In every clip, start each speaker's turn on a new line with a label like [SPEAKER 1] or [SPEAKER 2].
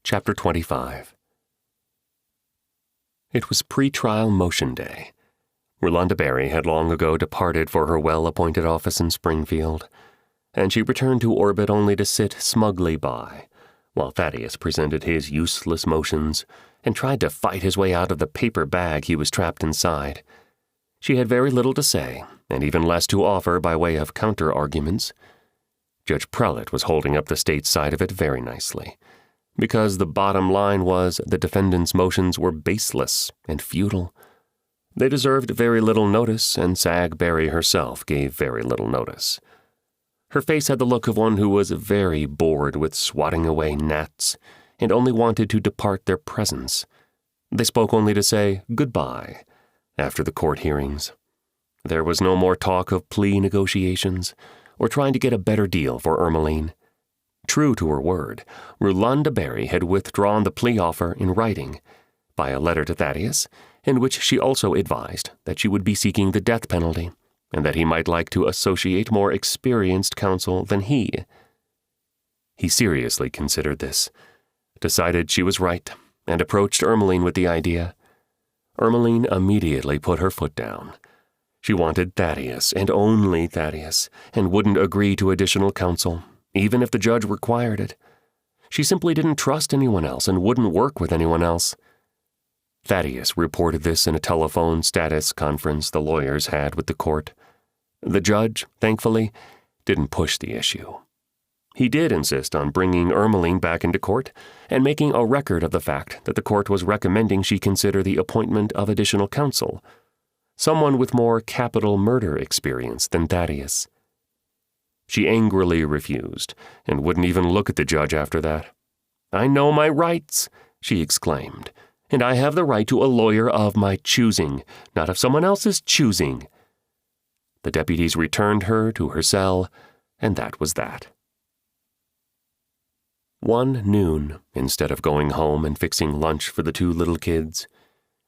[SPEAKER 1] Chapter 25. It was pre-trial motion day. Rolanda Berry had long ago departed for her well-appointed office in Springfield, and she returned to orbit only to sit smugly by, while Thaddeus presented his useless motions and tried to fight his way out of the paper bag he was trapped inside. She had very little to say, and even less to offer by way of counter-arguments. Judge Prelate was holding up the state's side of it very nicely, because the bottom line was the defendants' motions were baseless and futile. They deserved very little notice, and Sag Berry herself gave very little notice. Her face had the look of one who was very bored with swatting away gnats and only wanted to depart their presence. They spoke only to say goodbye after the court hearings. There was no more talk of plea negotiations or trying to get a better deal for Ermeline. True to her word, Rolanda Berry had withdrawn the plea offer in writing, by a letter to Thaddeus, in which she also advised that she would be seeking the death penalty, and that he might like to associate more experienced counsel than he. He seriously considered this, decided she was right, and approached Ermeline with the idea. Ermeline immediately put her foot down. She wanted Thaddeus, and only Thaddeus, and wouldn't agree to additional counsel, even if the judge required it. She simply didn't trust anyone else and wouldn't work with anyone else. Thaddeus reported this in a telephone status conference the lawyers had with the court. The judge, thankfully, didn't push the issue. He did insist on bringing Ermeline back into court and making a record of the fact that the court was recommending she consider the appointment of additional counsel, someone with more capital murder experience than Thaddeus. She angrily refused and wouldn't even look at the judge after that. "I know my rights," she exclaimed, "and I have the right to a lawyer of my choosing, not of someone else's choosing." The deputies returned her to her cell, and that was that. 1 noon, instead of going home and fixing lunch for the 2 little kids,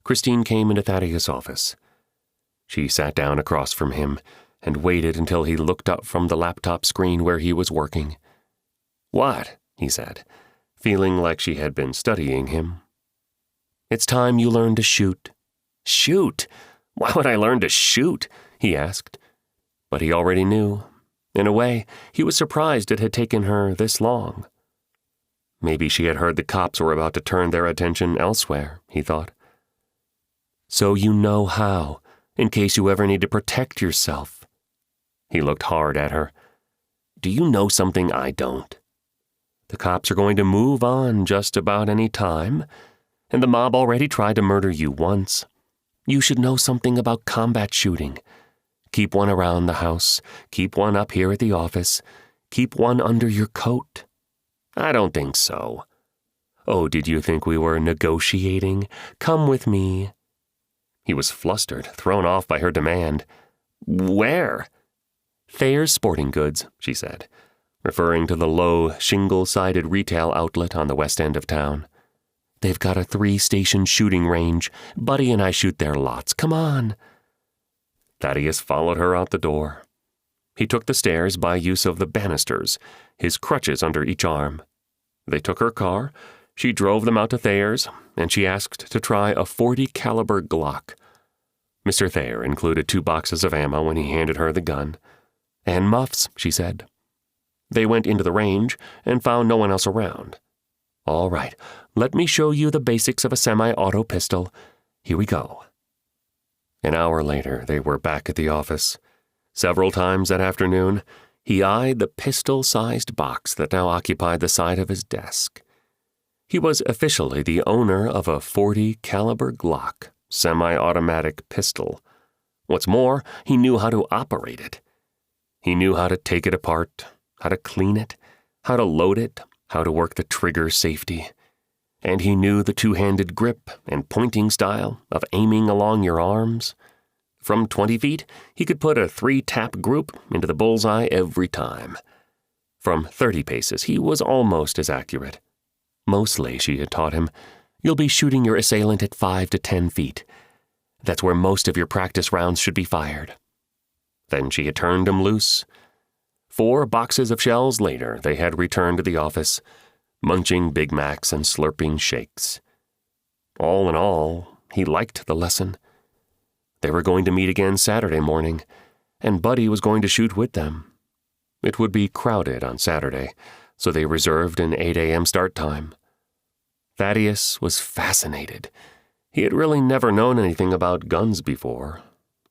[SPEAKER 1] Christine came into Thaddeus' office. She sat down across from him and waited until he looked up from the laptop screen where he was working. "What?" he said, feeling like she had been studying him. "It's time you learned to shoot." "Shoot? Why would I learn to shoot?" he asked. But he already knew. In a way, he was surprised it had taken her this long. Maybe she had heard the cops were about to turn their attention elsewhere, he thought. "So you know how, in case you ever need to protect yourself." He looked hard at her. "Do you know something I don't? The cops are going to move on just about any time, and the mob already tried to murder you once. You should know something about combat shooting. Keep one around the house, keep one up here at the office, keep one under your coat." "I don't think so." "Oh, did you think we were negotiating? Come with me." He was flustered, thrown off by her demand. "Where?" "Thayer's Sporting Goods," she said, referring to the low, shingle-sided retail outlet on the west end of town. "They've got a 3-station shooting range. Buddy and I shoot there lots. Come on." Thaddeus followed her out the door. He took the stairs by use of the banisters, his crutches under each arm. They took her car, she drove them out to Thayer's, and she asked to try a .40 caliber Glock. Mr. Thayer included 2 boxes of ammo when he handed her the gun. "And muffs," she said. They went into the range and found no one else around. "All right, let me show you the basics of a semi-auto pistol. Here we go." An hour later, they were back at the office. Several times that afternoon, he eyed the pistol-sized box that now occupied the side of his desk. He was officially the owner of a .40 caliber Glock, semi-automatic pistol. What's more, he knew how to operate it. He knew how to take it apart, how to clean it, how to load it, how to work the trigger safety. And he knew the 2-handed grip and pointing style of aiming along your arms. From 20 feet, he could put a 3-tap group into the bullseye every time. From 30 paces, he was almost as accurate. Mostly, she had taught him, you'll be shooting your assailant at 5 to 10 feet. That's where most of your practice rounds should be fired. Then she had turned him loose. 4 boxes of shells later, they had returned to the office. munching Big Macs and slurping shakes. All in all, he liked the lesson. They were going to meet again Saturday morning, and Buddy was going to shoot with them. It would be crowded on Saturday, so they reserved an 8 a.m. start time. Thaddeus was fascinated. He had really never known anything about guns before.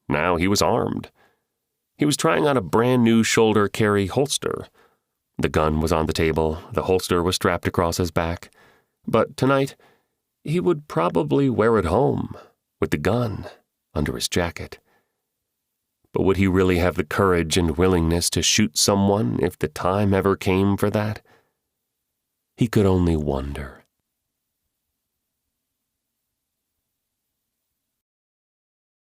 [SPEAKER 1] Now he was armed. He was trying on a brand new shoulder carry holster. The gun was on the table, the holster was strapped across his back. But tonight, he would probably wear it home, with the gun under his jacket. But would he really have the courage and willingness to shoot someone if the time ever came for that? He could only wonder.